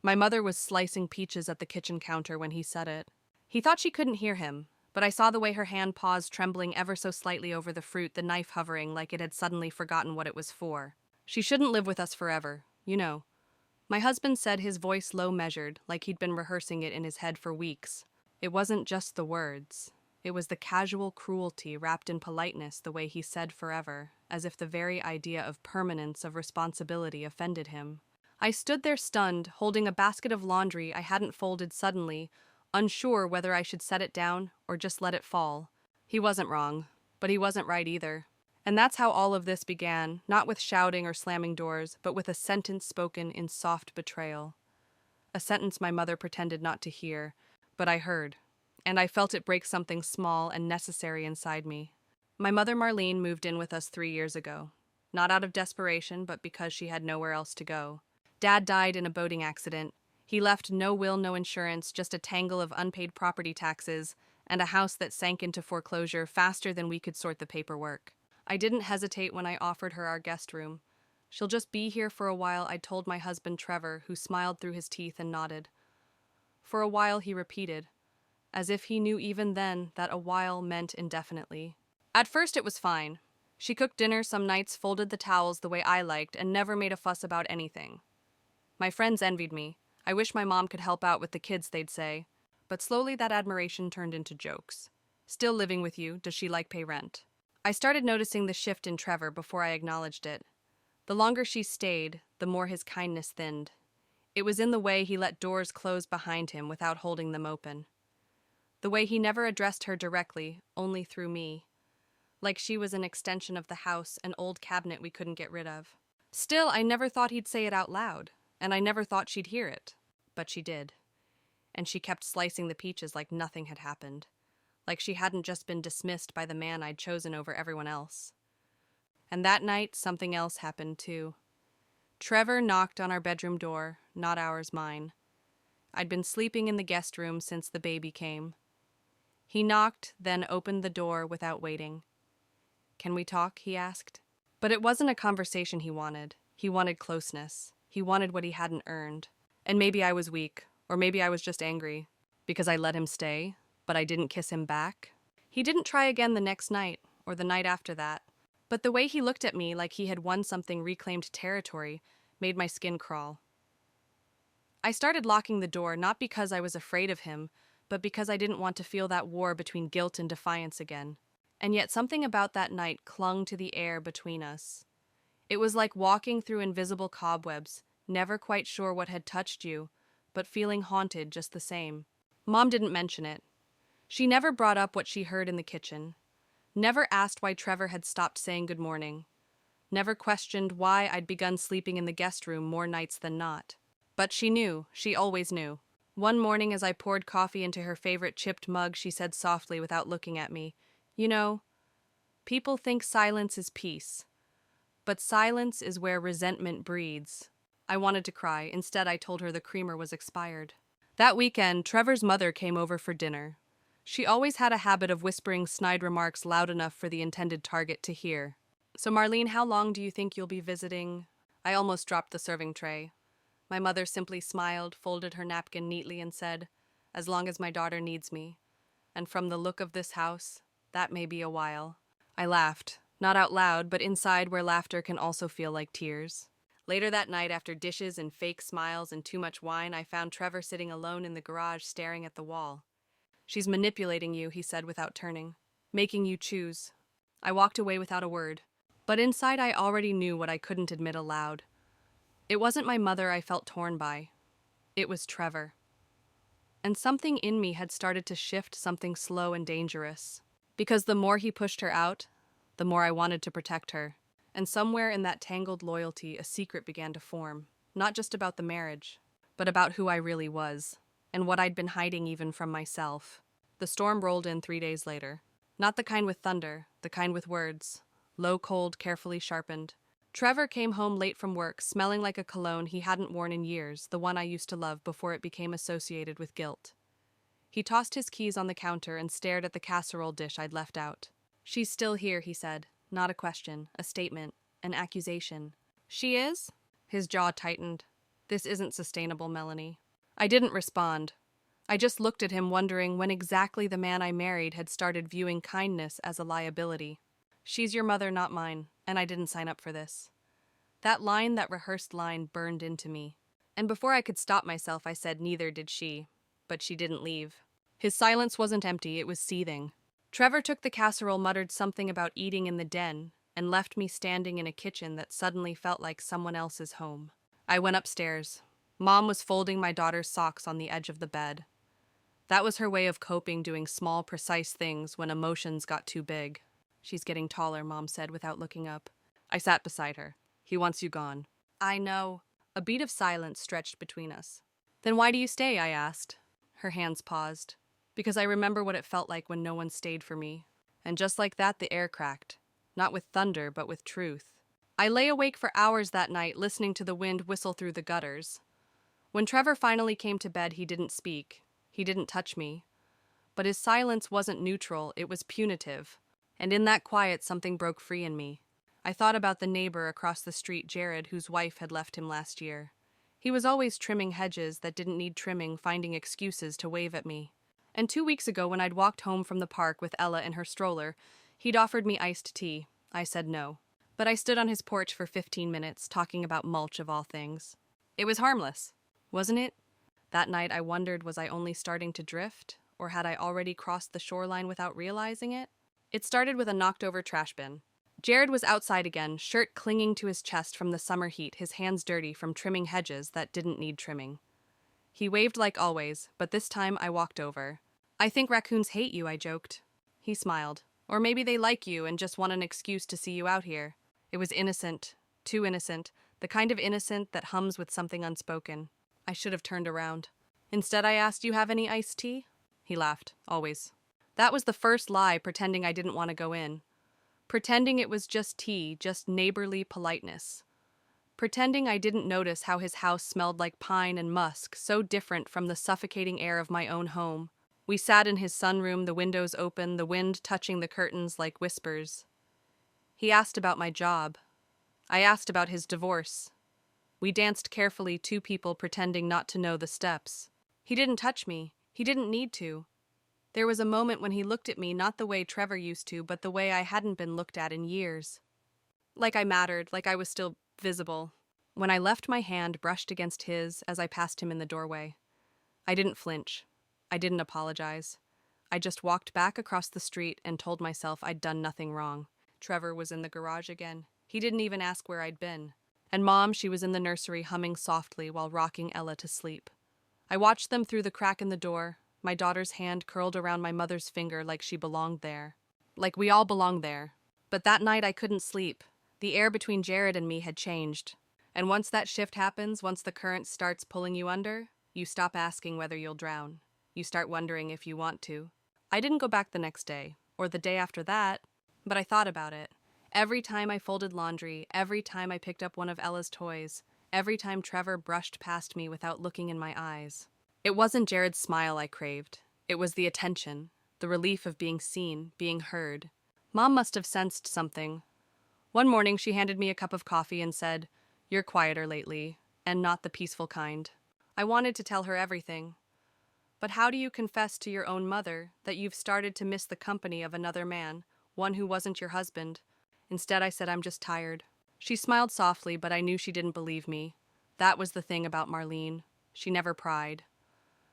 My mother was slicing peaches at the kitchen counter when he said it. He thought she couldn't hear him, but I saw the way her hand paused, trembling ever so slightly over the fruit, the knife hovering like it had suddenly forgotten what it was for. She shouldn't live with us forever, you know. My husband said, his voice low measured, like he'd been rehearsing it in his head for weeks. It wasn't just the words. It was the casual cruelty wrapped in politeness, the way he said forever, as if the very idea of permanence, of responsibility, offended him. I stood there stunned, holding a basket of laundry I hadn't folded suddenly, unsure whether I should set it down or just let it fall. He wasn't wrong, but he wasn't right either. And that's how all of this began, not with shouting or slamming doors, but with a sentence spoken in soft betrayal. A sentence my mother pretended not to hear, but I heard, and I felt it break something small and necessary inside me. My mother Marlene moved in with us 3 years ago, not out of desperation, but because she had nowhere else to go. Dad died in a boating accident. He left no will, no insurance, just a tangle of unpaid property taxes and a house that sank into foreclosure faster than we could sort the paperwork. I didn't hesitate when I offered her our guest room. She'll just be here for a while, I told my husband Trevor, who smiled through his teeth and nodded. For a while, he repeated, as if he knew even then that a while meant indefinitely. At first it was fine. She cooked dinner some nights, folded the towels the way I liked, and never made a fuss about anything. My friends envied me. I wish my mom could help out with the kids, they'd say. But slowly that admiration turned into jokes. Still living with you, does she pay rent? I started noticing the shift in Trevor before I acknowledged it. The longer she stayed, the more his kindness thinned. It was in the way he let doors close behind him without holding them open. The way he never addressed her directly, only through me. Like she was an extension of the house, an old cabinet we couldn't get rid of. Still, I never thought he'd say it out loud, and I never thought she'd hear it. But she did. And she kept slicing the peaches like nothing had happened. Like she hadn't just been dismissed by the man I'd chosen over everyone else. And that night, something else happened too. Trevor knocked on our bedroom door, not ours, mine. I'd been sleeping in the guest room since the baby came. He knocked, then opened the door without waiting. "Can we talk?" he asked. But it wasn't a conversation he wanted. He wanted closeness. He wanted what he hadn't earned. And maybe I was weak, or maybe I was just angry, because I let him stay, but I didn't kiss him back. He didn't try again the next night, or the night after that. But the way he looked at me like he had won something, reclaimed territory, made my skin crawl. I started locking the door, not because I was afraid of him, but because I didn't want to feel that war between guilt and defiance again. And yet something about that night clung to the air between us. It was like walking through invisible cobwebs, never quite sure what had touched you, but feeling haunted just the same. Mom didn't mention it. She never brought up what she heard in the kitchen. Never asked why Trevor had stopped saying good morning. Never questioned why I'd begun sleeping in the guest room more nights than not. But she knew. She always knew. One morning as I poured coffee into her favorite chipped mug, she said softly without looking at me, "You know, people think silence is peace. But silence is where resentment breeds." I wanted to cry. Instead, I told her the creamer was expired. That weekend, Trevor's mother came over for dinner. She always had a habit of whispering snide remarks loud enough for the intended target to hear. "So, Marlene, how long do you think you'll be visiting?" I almost dropped the serving tray. My mother simply smiled, folded her napkin neatly, and said, "As long as my daughter needs me. And from the look of this house, that may be a while." I laughed, not out loud, but inside where laughter can also feel like tears. Later that night, after dishes and fake smiles and too much wine, I found Trevor sitting alone in the garage staring at the wall. "She's manipulating you," he said without turning. "Making you choose." I walked away without a word. But inside I already knew what I couldn't admit aloud. It wasn't my mother I felt torn by. It was Trevor. And something in me had started to shift, something slow and dangerous. Because the more he pushed her out, the more I wanted to protect her. And somewhere in that tangled loyalty, a secret began to form. Not just about the marriage, but about who I really was, and what I'd been hiding even from myself. The storm rolled in 3 days later. Not the kind with thunder, the kind with words. Low, cold, carefully sharpened. Trevor came home late from work, smelling like a cologne he hadn't worn in years, the one I used to love before it became associated with guilt. He tossed his keys on the counter and stared at the casserole dish I'd left out. "She's still here," he said. Not a question, a statement, an accusation. "She is?" His jaw tightened. This isn't sustainable, Melanie. I didn't respond. I just looked at him, wondering when exactly the man I married had started viewing kindness as a liability. She's your mother, not mine, and I didn't sign up for this. That line, that rehearsed line, burned into me. And before I could stop myself, I said neither did she. But she didn't leave. His silence wasn't empty, it was seething. Trevor took the casserole, muttered something about eating in the den, and left me standing in a kitchen that suddenly felt like someone else's home. I went upstairs. Mom was folding my daughter's socks on the edge of the bed. That was her way of coping, doing small, precise things when emotions got too big. She's getting taller, Mom said without looking up. I sat beside her. He wants you gone. I know. A beat of silence stretched between us. Then why do you stay? I asked. Her hands paused. Because I remember what it felt like when no one stayed for me. And just like that, the air cracked. Not with thunder, but with truth. I lay awake for hours that night, listening to the wind whistle through the gutters. When Trevor finally came to bed, he didn't speak. He didn't touch me. But his silence wasn't neutral, it was punitive. And in that quiet, something broke free in me. I thought about the neighbor across the street, Jared, whose wife had left him last year. He was always trimming hedges that didn't need trimming, finding excuses to wave at me. And 2 weeks ago, when I'd walked home from the park with Ella in her stroller, he'd offered me iced tea. I said no. But I stood on his porch for 15 minutes, talking about mulch of all things. It was harmless, wasn't it? That night I wondered, was I only starting to drift, or had I already crossed the shoreline without realizing it? It started with a knocked-over trash bin. Jared was outside again, shirt clinging to his chest from the summer heat, his hands dirty from trimming hedges that didn't need trimming. He waved like always, but this time I walked over. I think raccoons hate you, I joked. He smiled. Or maybe they like you and just want an excuse to see you out here. It was innocent, too innocent, the kind of innocent that hums with something unspoken. I should have turned around. Instead, I asked, "You have any iced tea?" He laughed, always. That was the first lie, pretending I didn't want to go in. Pretending it was just tea, just neighborly politeness. Pretending I didn't notice how his house smelled like pine and musk, so different from the suffocating air of my own home. We sat in his sunroom, the windows open, the wind touching the curtains like whispers. He asked about my job. I asked about his divorce. We danced carefully, two people pretending not to know the steps. He didn't touch me. He didn't need to. There was a moment when he looked at me, not the way Trevor used to, but the way I hadn't been looked at in years. Like I mattered, like I was still visible. When I left, my hand brushed against his as I passed him in the doorway. I didn't flinch. I didn't apologize. I just walked back across the street and told myself I'd done nothing wrong. Trevor was in the garage again. He didn't even ask where I'd been. And Mom, she was in the nursery humming softly while rocking Ella to sleep. I watched them through the crack in the door, my daughter's hand curled around my mother's finger like she belonged there. Like we all belonged there. But that night I couldn't sleep. The air between Jared and me had changed. And once that shift happens, once the current starts pulling you under, you stop asking whether you'll drown. You start wondering if you want to. I didn't go back the next day, or the day after that, but I thought about it. Every time I folded laundry, every time I picked up one of Ella's toys, every time Trevor brushed past me without looking in my eyes. It wasn't Jared's smile I craved. It was the attention, the relief of being seen, being heard. Mom must have sensed something. One morning she handed me a cup of coffee and said, "You're quieter lately, and not the peaceful kind." I wanted to tell her everything. But how do you confess to your own mother that you've started to miss the company of another man, one who wasn't your husband? Instead, I said, "I'm just tired." She smiled softly, but I knew she didn't believe me. That was the thing about Marlene. She never pried.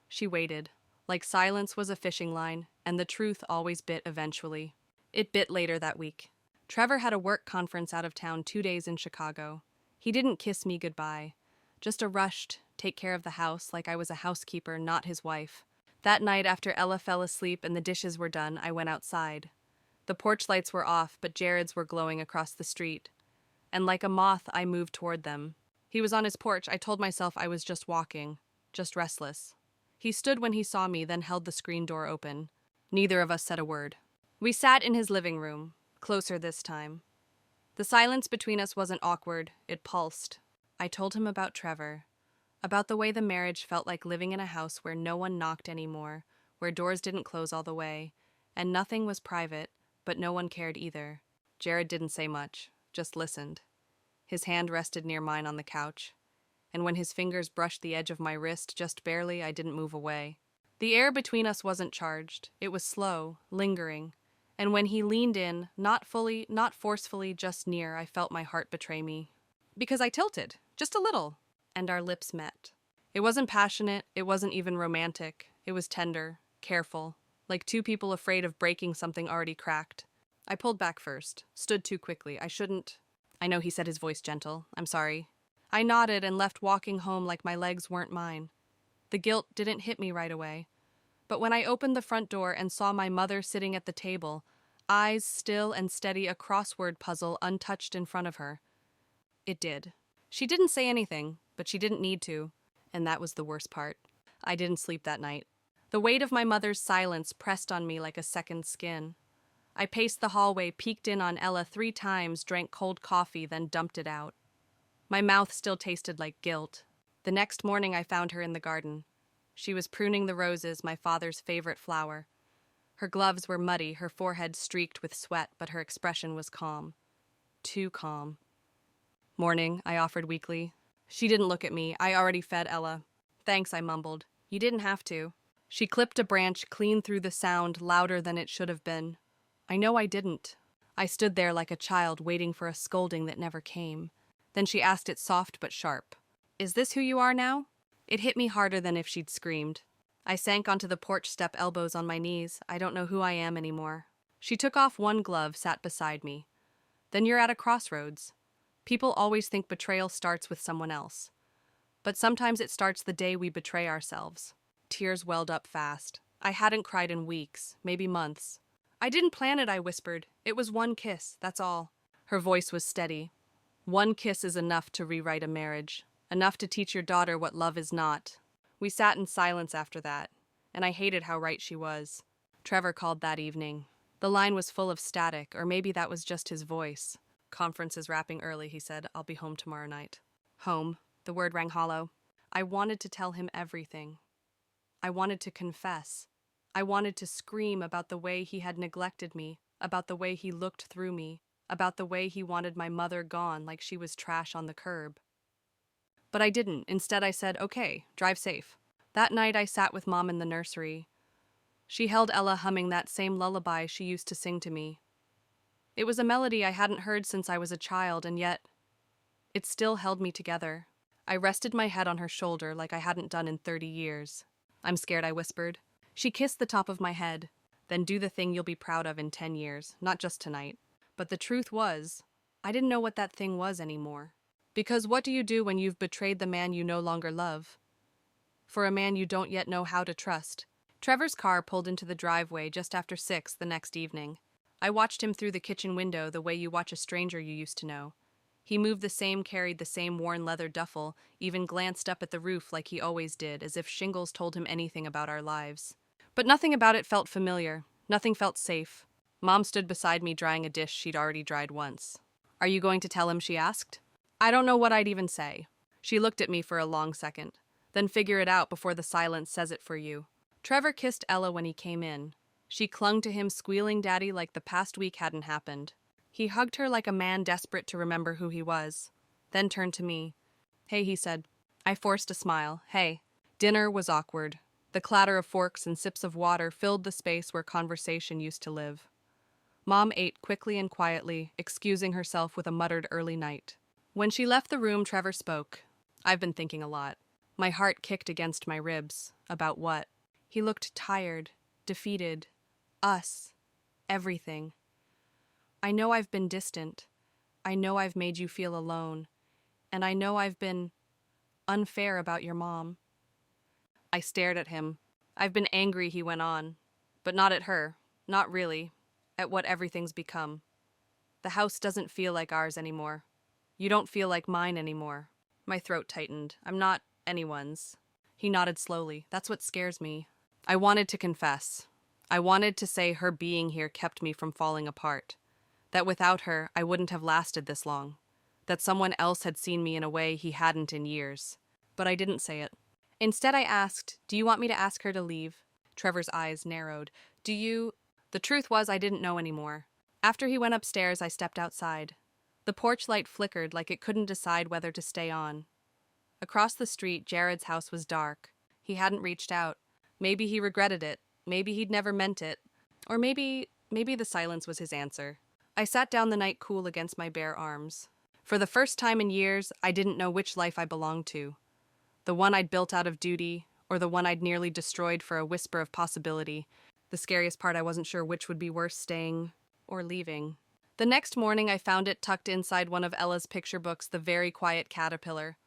She waited. Like silence was a fishing line, and the truth always bit eventually. It bit later that week. Trevor had a work conference out of town 2 days in Chicago. He didn't kiss me goodbye. Just a rushed, take care of the house like I was a housekeeper, not his wife. That night, after Ella fell asleep and the dishes were done, I went outside. The porch lights were off, but Jared's were glowing across the street. And like a moth, I moved toward them. He was on his porch. I told myself I was just walking, just restless. He stood when he saw me, then held the screen door open. Neither of us said a word. We sat in his living room, closer this time. The silence between us wasn't awkward, it pulsed. I told him about Trevor, about the way the marriage felt like living in a house where no one knocked anymore, where doors didn't close all the way, and nothing was private, but no one cared either. Jared didn't say much, just listened. His hand rested near mine on the couch. and when his fingers brushed the edge of my wrist just barely, I didn't move away. The air between us wasn't charged. It was slow, lingering. And when he leaned in, not fully, not forcefully, just near, I felt my heart betray me. Because I tilted, just a little, and our lips met. It wasn't passionate, it wasn't even romantic. It was tender, careful, like two people afraid of breaking something already cracked. I pulled back first, stood too quickly. I shouldn't. I know, he said, his voice gentle. I'm sorry. I nodded and left, walking home like my legs weren't mine. The guilt didn't hit me right away. But when I opened the front door and saw my mother sitting at the table, eyes still and steady, a crossword puzzle untouched in front of her, it did. She didn't say anything, but she didn't need to, and that was the worst part. I didn't sleep that night. The weight of my mother's silence pressed on me like a second skin. I paced the hallway, peeked in on Ella 3 times, drank cold coffee, then dumped it out. My mouth still tasted like guilt. The next morning I found her in the garden. She was pruning the roses, my father's favorite flower. Her gloves were muddy, her forehead streaked with sweat, but her expression was calm. Too calm. Morning, I offered weakly. She didn't look at me. I already fed Ella. Thanks, I mumbled. You didn't have to. She clipped a branch clean through the sound, louder than it should have been. I know I didn't. I stood there like a child, waiting for a scolding that never came. Then she asked it soft but sharp. Is this who you are now? It hit me harder than if she'd screamed. I sank onto the porch step, elbows on my knees. I don't know who I am anymore. She took off one glove, sat beside me. Then you're at a crossroads. People always think betrayal starts with someone else. But sometimes it starts the day we betray ourselves. Tears welled up fast. I hadn't cried in weeks, maybe months. I didn't plan it, I whispered. It was one kiss, that's all. Her voice was steady. One kiss is enough to rewrite a marriage. Enough to teach your daughter what love is not. We sat in silence after that, and I hated how right she was. Trevor called that evening. The line was full of static, or maybe that was just his voice. Conference is wrapping early, he said. I'll be home tomorrow night. Home. The word rang hollow. I wanted to tell him everything. I wanted to confess. I wanted to scream about the way he had neglected me, about the way he looked through me, about the way he wanted my mother gone like she was trash on the curb. But I didn't. Instead, I said, okay, drive safe. That night, I sat with Mom in the nursery. She held Ella, humming that same lullaby she used to sing to me. It was a melody I hadn't heard since I was a child, and yet it still held me together. I rested my head on her shoulder like I hadn't done in 30 years. I'm scared, I whispered. She kissed the top of my head. Then do the thing you'll be proud of in 10 years, not just tonight. But the truth was, I didn't know what that thing was anymore. Because what do you do when you've betrayed the man you no longer love? For a man you don't yet know how to trust. Trevor's car pulled into the driveway just after 6 the next evening. I watched him through the kitchen window the way you watch a stranger you used to know. He moved the same, carried the same worn leather duffel, even glanced up at the roof like he always did, as if shingles told him anything about our lives. But nothing about it felt familiar. Nothing felt safe. Mom stood beside me drying a dish she'd already dried once. Are you going to tell him? She asked. I don't know what I'd even say. She looked at me for a long second. Then figure it out before the silence says it for you. Trevor kissed Ella when he came in. She clung to him, squealing daddy like the past week hadn't happened. He hugged her like a man desperate to remember who he was. Then turned to me. Hey, he said. I forced a smile. Hey. Dinner was awkward. The clatter of forks and sips of water filled the space where conversation used to live. Mom ate quickly and quietly, excusing herself with a muttered early night. When she left the room, Trevor spoke. I've been thinking a lot. My heart kicked against my ribs. About what? He looked tired, defeated. Us. Everything. I know I've been distant. I know I've made you feel alone. And I know I've been unfair about your mom. I stared at him. I've been angry, he went on. But not at her. Not really. At what everything's become. The house doesn't feel like ours anymore. You don't feel like mine anymore. My throat tightened. I'm not anyone's. He nodded slowly. That's what scares me. I wanted to confess. I wanted to say her being here kept me from falling apart. That without her, I wouldn't have lasted this long. That someone else had seen me in a way he hadn't in years. But I didn't say it. Instead, I asked, do you want me to ask her to leave? Trevor's eyes narrowed. Do you? The truth was, I didn't know anymore. After he went upstairs, I stepped outside. The porch light flickered like it couldn't decide whether to stay on. Across the street, Jared's house was dark. He hadn't reached out. Maybe he regretted it. Maybe he'd never meant it. Or maybe the silence was his answer. I sat down the night cool against my bare arms. For the first time in years, I didn't know which life I belonged to. The one I'd built out of duty, or the one I'd nearly destroyed for a whisper of possibility. The scariest part, I wasn't sure which would be worse, staying or leaving. The next morning, I found it tucked inside one of Ella's picture books, The Very Quiet Caterpillar.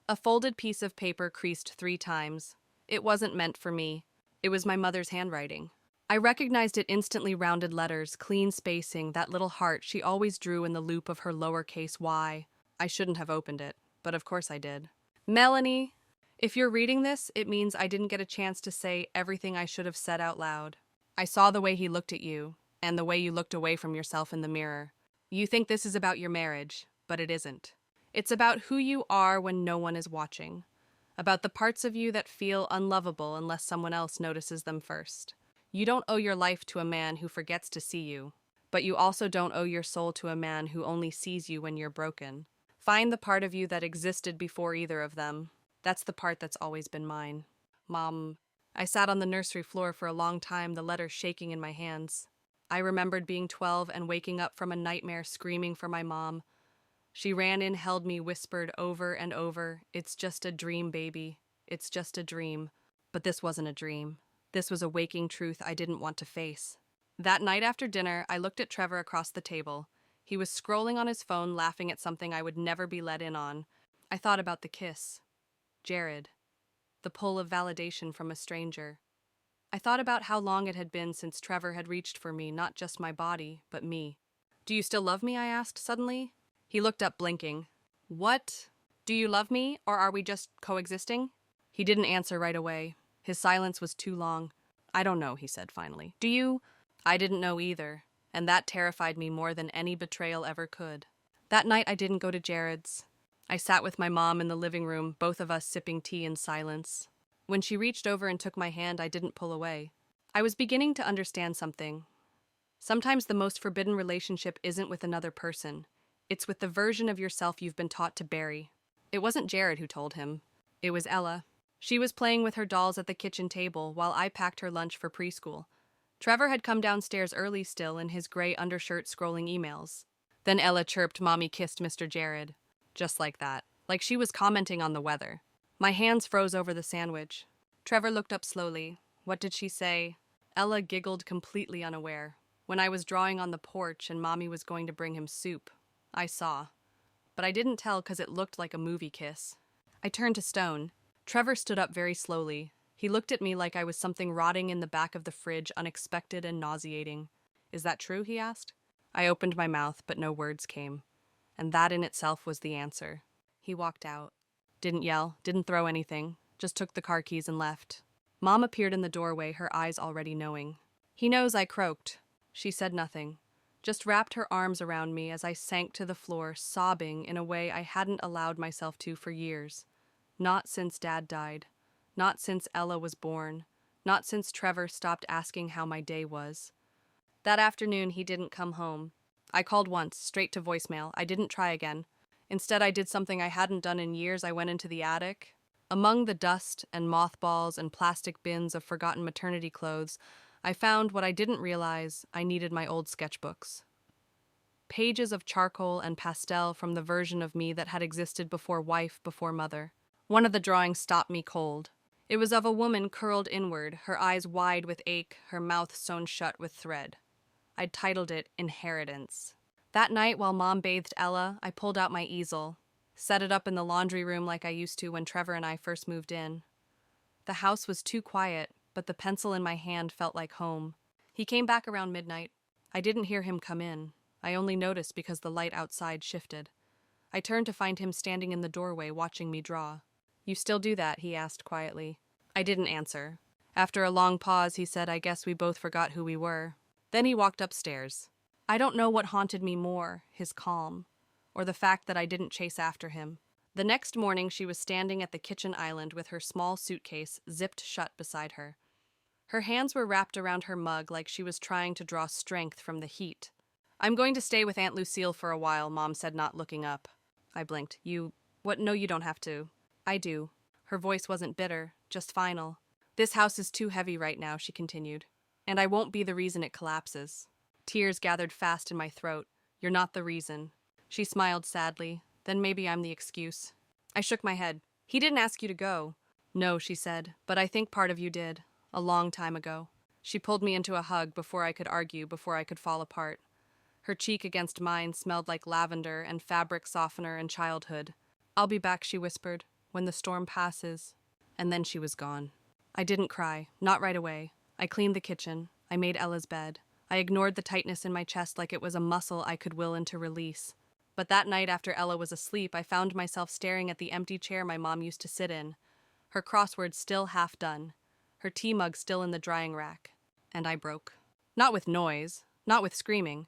A folded piece of paper creased 3 times. It wasn't meant for me. It was my mother's handwriting. I recognized it instantly: rounded letters, clean spacing, that little heart she always drew in the loop of her lowercase y. I shouldn't have opened it, but of course I did. Melanie, if you're reading this, it means I didn't get a chance to say everything I should have said out loud. I saw the way he looked at you, and the way you looked away from yourself in the mirror. You think this is about your marriage, but it isn't. It's about who you are when no one is watching. About the parts of you that feel unlovable unless someone else notices them first. You don't owe your life to a man who forgets to see you, but you also don't owe your soul to a man who only sees you when you're broken. Find the part of you that existed before either of them. That's the part that's always been mine. Mom. I sat on the nursery floor for a long time, the letter shaking in my hands. I remembered being 12 and waking up from a nightmare screaming for my mom. She ran in, held me, whispered over and over, "It's just a dream, baby. It's just a dream." But this wasn't a dream. This was a waking truth I didn't want to face. That night after dinner, I looked at Trevor across the table. He was scrolling on his phone, laughing at something I would never be let in on. I thought about the kiss. Jared. The pull of validation from a stranger. I thought about how long it had been since Trevor had reached for me, not just my body, but me. "Do you still love me?" I asked suddenly. He looked up, blinking. "What? Do you love me, or are we just coexisting?" He didn't answer right away. His silence was too long. "I don't know," he said finally. "Do you?" I didn't know either, and that terrified me more than any betrayal ever could. That night I didn't go to Jared's. I sat with my mom in the living room, both of us sipping tea in silence. When she reached over and took my hand, I didn't pull away. I was beginning to understand something. Sometimes the most forbidden relationship isn't with another person. It's with the version of yourself you've been taught to bury. It wasn't Jared who told him. It was Ella. She was playing with her dolls at the kitchen table while I packed her lunch for preschool. Trevor had come downstairs early still in his gray undershirt scrolling emails. Then Ella chirped, "Mommy kissed Mr. Jared." Just like that. Like she was commenting on the weather. My hands froze over the sandwich. Trevor looked up slowly. What did she say? Ella giggled, completely unaware. When I was drawing on the porch and Mommy was going to bring him soup. I saw. But I didn't tell because it looked like a movie kiss. I turned to stone. Trevor stood up very slowly. He looked at me like I was something rotting in the back of the fridge, unexpected and nauseating. "Is that true?" he asked. I opened my mouth, but no words came. And that in itself was the answer. He walked out. Didn't yell, didn't throw anything, just took the car keys and left. Mom appeared in the doorway, her eyes already knowing. "He knows," I croaked. She said nothing, just wrapped her arms around me as I sank to the floor, sobbing in a way I hadn't allowed myself to for years. Not since Dad died. Not since Ella was born. Not since Trevor stopped asking how my day was. That afternoon, he didn't come home. I called once, straight to voicemail. I didn't try again. Instead, I did something I hadn't done in years. I went into the attic. Among the dust and mothballs and plastic bins of forgotten maternity clothes, I found what I didn't realize: I needed my old sketchbooks. Pages of charcoal and pastel from the version of me that had existed before wife, before mother. One of the drawings stopped me cold. It was of a woman curled inward, her eyes wide with ache, her mouth sewn shut with thread. I'd titled it Inheritance. That night, while Mom bathed Ella, I pulled out my easel, set it up in the laundry room like I used to when Trevor and I first moved in. The house was too quiet, but the pencil in my hand felt like home. He came back around midnight. I didn't hear him come in. I only noticed because the light outside shifted. I turned to find him standing in the doorway watching me draw. "You still do that?" he asked quietly. I didn't answer. After a long pause, he said, "I guess we both forgot who we were." Then he walked upstairs. I don't know what haunted me more, his calm, or the fact that I didn't chase after him. The next morning, she was standing at the kitchen island with her small suitcase zipped shut beside her. Her hands were wrapped around her mug like she was trying to draw strength from the heat. "I'm going to stay with Aunt Lucille for a while," Mom said, not looking up. I blinked. "You... what? No, you don't have to." I do. Her voice wasn't bitter, just final. This house is too heavy right now, she continued. And I won't be the reason it collapses. Tears gathered fast in my throat. You're not the reason. She smiled sadly. Then maybe I'm the excuse. I shook my head. He didn't ask you to go. No, she said, but I think part of you did. A long time ago. She pulled me into a hug before I could argue, before I could fall apart. Her cheek against mine smelled like lavender and fabric softener and childhood. I'll be back, she whispered, when the storm passes. And then she was gone. I didn't cry, not right away. I cleaned the kitchen. I made Ella's bed. I ignored the tightness in my chest like it was a muscle I could will into release. But that night after Ella was asleep, I found myself staring at the empty chair my mom used to sit in, her crossword still half done, her tea mug still in the drying rack. And I broke. Not with noise, not with screaming,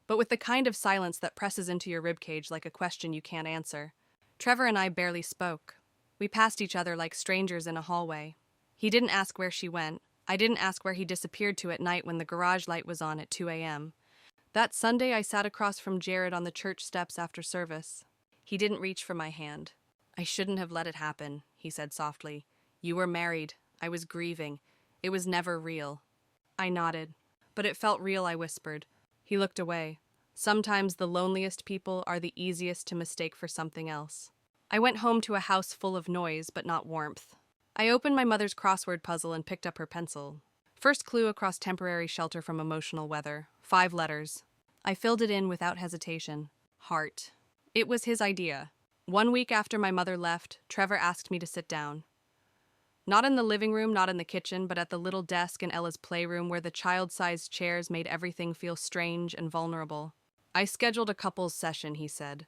but with the kind of silence that presses into your ribcage like a question you can't answer. Trevor and I barely spoke. We passed each other like strangers in a hallway. He didn't ask where she went. I didn't ask where he disappeared to at night when the garage light was on at 2 a.m. That Sunday, I sat across from Jared on the church steps after service. He didn't reach for my hand. I shouldn't have let it happen, he said softly. You were married. I was grieving. It was never real. I nodded. But it felt real, I whispered. He looked away. Sometimes the loneliest people are the easiest to mistake for something else. I went home to a house full of noise, but not warmth. I opened my mother's crossword puzzle and picked up her pencil. First clue across temporary shelter from emotional weather. 5 letters. I filled it in without hesitation. Heart. It was his idea. 1 week after my mother left, Trevor asked me to sit down. Not in the living room, not in the kitchen, but at the little desk in Ella's playroom where the child-sized chairs made everything feel strange and vulnerable. I scheduled a couples session, he said.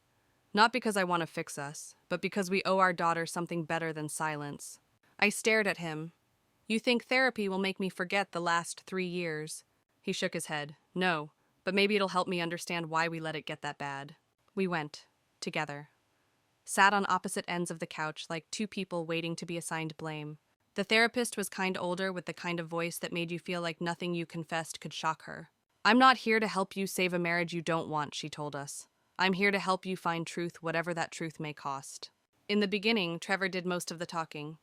Not because I want to fix us, but because we owe our daughter something better than silence. I stared at him. You think therapy will make me forget the last 3 years? He shook his head. No, but maybe it'll help me understand why we let it get that bad. We went. Together. Sat on opposite ends of the couch like 2 people waiting to be assigned blame. The therapist was kind older with the kind of voice that made you feel like nothing you confessed could shock her. I'm not here to help you save a marriage you don't want, she told us. I'm here to help you find truth, whatever that truth may cost. In the beginning, Trevor did most of the talking.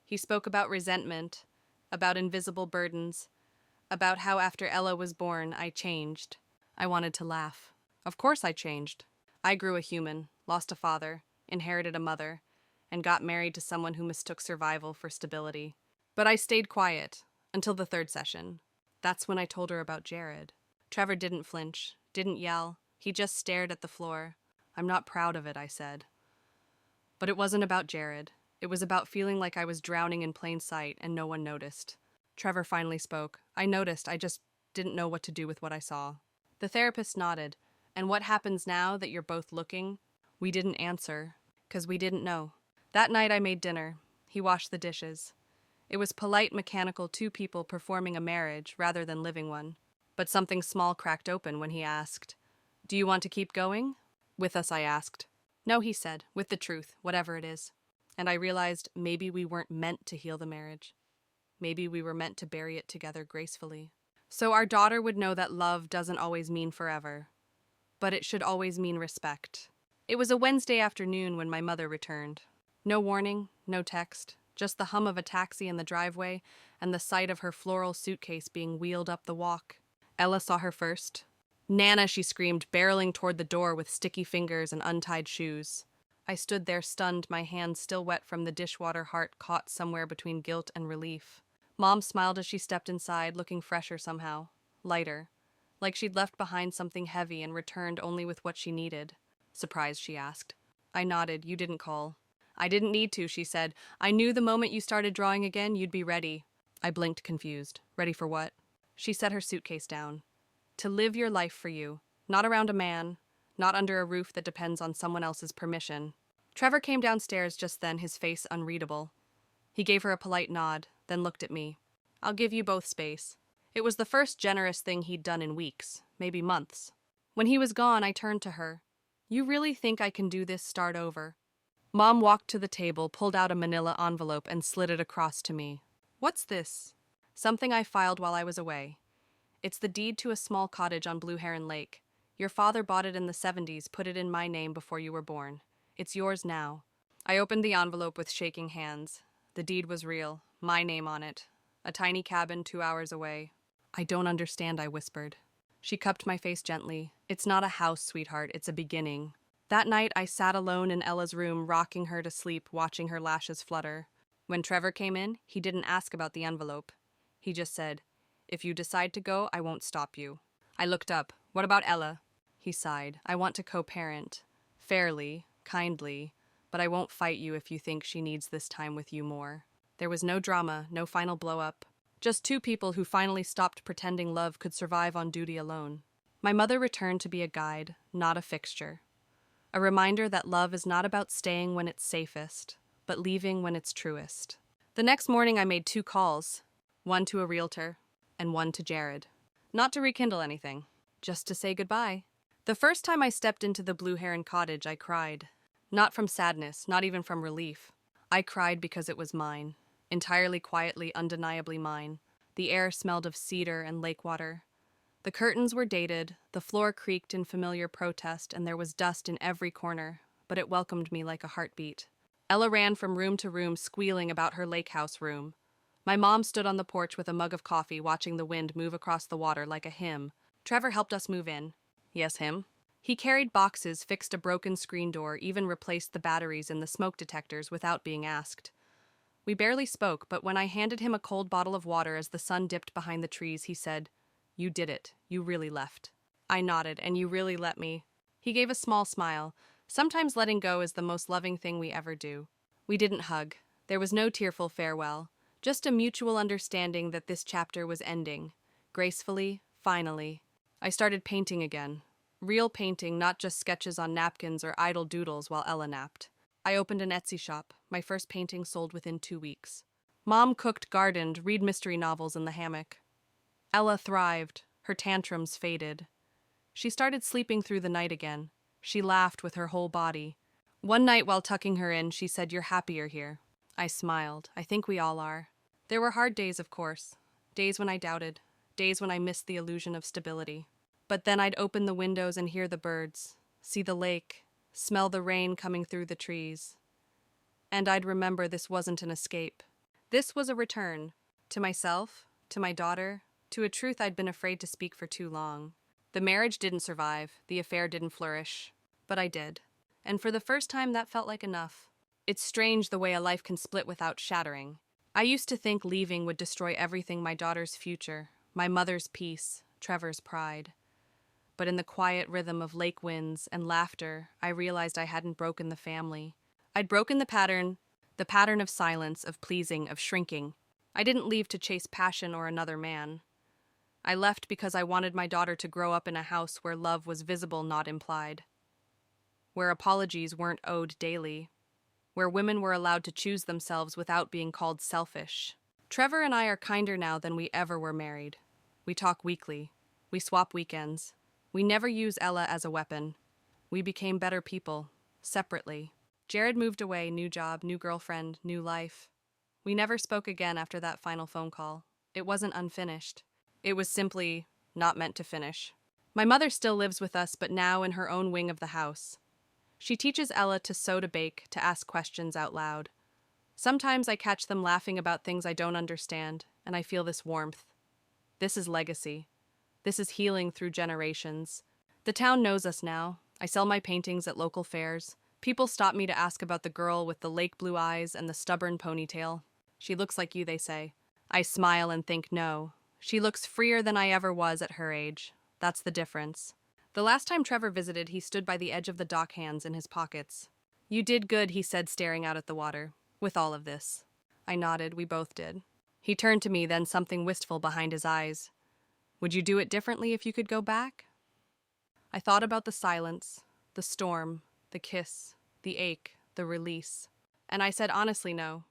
He spoke about resentment, about invisible burdens, about how after Ella was born, I changed. I wanted to laugh. Of course I changed. I grew a human, lost a father, inherited a mother, and got married to someone who mistook survival for stability. But I stayed quiet until the 3rd session. That's when I told her about Jared. Trevor didn't flinch, didn't yell. He just stared at the floor. I'm not proud of it, I said. But it wasn't about Jared. It was about feeling like I was drowning in plain sight and no one noticed. Trevor finally spoke. I noticed, I just didn't know what to do with what I saw. The therapist nodded. And what happens now that you're both looking? We didn't answer, 'cause we didn't know. That night I made dinner. He washed the dishes. It was polite, mechanical 2 people performing a marriage rather than living one. But something small cracked open when he asked, Do you want to keep going? With us, I asked. No, he said, with the truth, whatever it is. And I realized maybe we weren't meant to heal the marriage. Maybe we were meant to bury it together gracefully. So our daughter would know that love doesn't always mean forever, but it should always mean respect. It was a Wednesday afternoon when my mother returned. No warning, no text, just the hum of a taxi in the driveway and the sight of her floral suitcase being wheeled up the walk. Ella saw her first. Nana, she screamed, barreling toward the door with sticky fingers and untied shoes. I stood there stunned, my hands still wet from the dishwater, heart caught somewhere between guilt and relief. Mom smiled as she stepped inside, looking fresher somehow, lighter, like she'd left behind something heavy and returned only with what she needed. Surprised, she asked. I nodded. You didn't call. I didn't need to, she said. I knew the moment you started drawing again, you'd be ready. I blinked, confused. Ready for what? She set her suitcase down. To live your life for you, not around a man, not under a roof that depends on someone else's permission. Trevor came downstairs just then, his face unreadable. He gave her a polite nod, then looked at me. I'll give you both space. It was the first generous thing he'd done in weeks, maybe months. When he was gone, I turned to her. You really think I can do this, start over? Mom walked to the table, pulled out a manila envelope, and slid it across to me. What's this? Something I filed while I was away. It's the deed to a small cottage on Blue Heron Lake. Your father bought it in the 70s, put it in my name before you were born. It's yours now. I opened the envelope with shaking hands. The deed was real, my name on it. A tiny cabin 2 hours away. I don't understand, I whispered. She cupped my face gently. It's not a house, sweetheart, it's a beginning. That night, I sat alone in Ella's room, rocking her to sleep, watching her lashes flutter. When Trevor came in, he didn't ask about the envelope. He just said, "If you decide to go, I won't stop you." I looked up. "What about Ella?" He sighed. "I want to co-parent. Fairly, kindly, but I won't fight you if you think she needs this time with you more." There was no drama, no final blow-up. Just two people who finally stopped pretending love could survive on duty alone. My mother returned to be a guide, not a fixture. A reminder that love is not about staying when it's safest, but leaving when it's truest. The next morning I made 2 calls, one to a realtor and one to Jared. Not to rekindle anything, just to say goodbye. The first time I stepped into the Blue Heron cottage, I cried. Not from sadness, not even from relief. I cried because it was mine. Entirely quietly, undeniably mine. The air smelled of cedar and lake water. The curtains were dated, the floor creaked in familiar protest, and there was dust in every corner, but it welcomed me like a heartbeat. Ella ran from room to room, squealing about her lake house room. My mom stood on the porch with a mug of coffee, watching the wind move across the water like a hymn. Trevor helped us move in. Yes, him. He carried boxes, fixed a broken screen door, even replaced the batteries in the smoke detectors without being asked. We barely spoke, but when I handed him a cold bottle of water as the sun dipped behind the trees, he said, "You did it. You really left." I nodded, "And you really let me." He gave a small smile. Sometimes letting go is the most loving thing we ever do. We didn't hug. There was no tearful farewell. Just a mutual understanding that this chapter was ending. Gracefully, finally. I started painting again. Real painting, not just sketches on napkins or idle doodles while Ella napped. I opened an Etsy shop. My first painting sold within 2 weeks. Mom cooked, gardened, read mystery novels in the hammock. Ella thrived. Her tantrums faded. She started sleeping through the night again. She laughed with her whole body. One night while tucking her in, she said, "You're happier here." I smiled. I think we all are. There were hard days, of course. Days when I doubted. Days when I missed the illusion of stability. But then I'd open the windows and hear the birds, see the lake, smell the rain coming through the trees. And I'd remember this wasn't an escape. This was a return. To myself, to my daughter, to a truth I'd been afraid to speak for too long. The marriage didn't survive, the affair didn't flourish. But I did. And for the first time that felt like enough. It's strange the way a life can split without shattering. I used to think leaving would destroy everything: my daughter's future, my mother's peace, Trevor's pride. But in the quiet rhythm of lake winds and laughter, I realized I hadn't broken the family. I'd broken the pattern of silence, of pleasing, of shrinking. I didn't leave to chase passion or another man. I left because I wanted my daughter to grow up in a house where love was visible, not implied. Where apologies weren't owed daily. Where women were allowed to choose themselves without being called selfish. Trevor and I are kinder now than we ever were married. We talk weekly. We swap weekends. We never use Ella as a weapon. We became better people, separately. Jared moved away, new job, new girlfriend, new life. We never spoke again after that final phone call. It wasn't unfinished. It was simply not meant to finish. My mother still lives with us, but now in her own wing of the house. She teaches Ella to sew, to bake, to ask questions out loud. Sometimes I catch them laughing about things I don't understand, and I feel this warmth. This is legacy. This is healing through generations. The town knows us now. I sell my paintings at local fairs. People stop me to ask about the girl with the lake blue eyes and the stubborn ponytail. She looks like you, they say. I smile and think, no. She looks freer than I ever was at her age. That's the difference. The last time Trevor visited, he stood by the edge of the dock, hands in his pockets. "You did good," he said, staring out at the water. "With all of this." I nodded. We both did. He turned to me, then something wistful behind his eyes. "Would you do it differently if you could go back?" I thought about the silence, the storm, the kiss, the ache, the release. And I said honestly no,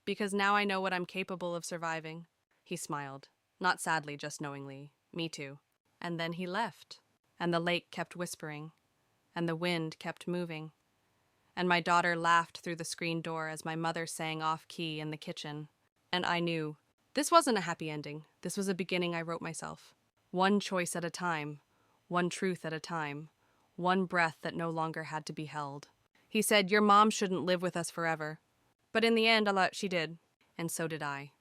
because now I know what I'm capable of surviving. He smiled, not sadly, just knowingly. Me too. And then he left. And the lake kept whispering. And the wind kept moving. And my daughter laughed through the screen door as my mother sang off-key in the kitchen. And I knew this wasn't a happy ending. This was a beginning I wrote myself. One choice at a time. One truth at a time. One breath that no longer had to be held. He said, "Your mom shouldn't live with us forever." But in the end, she did. And so did I.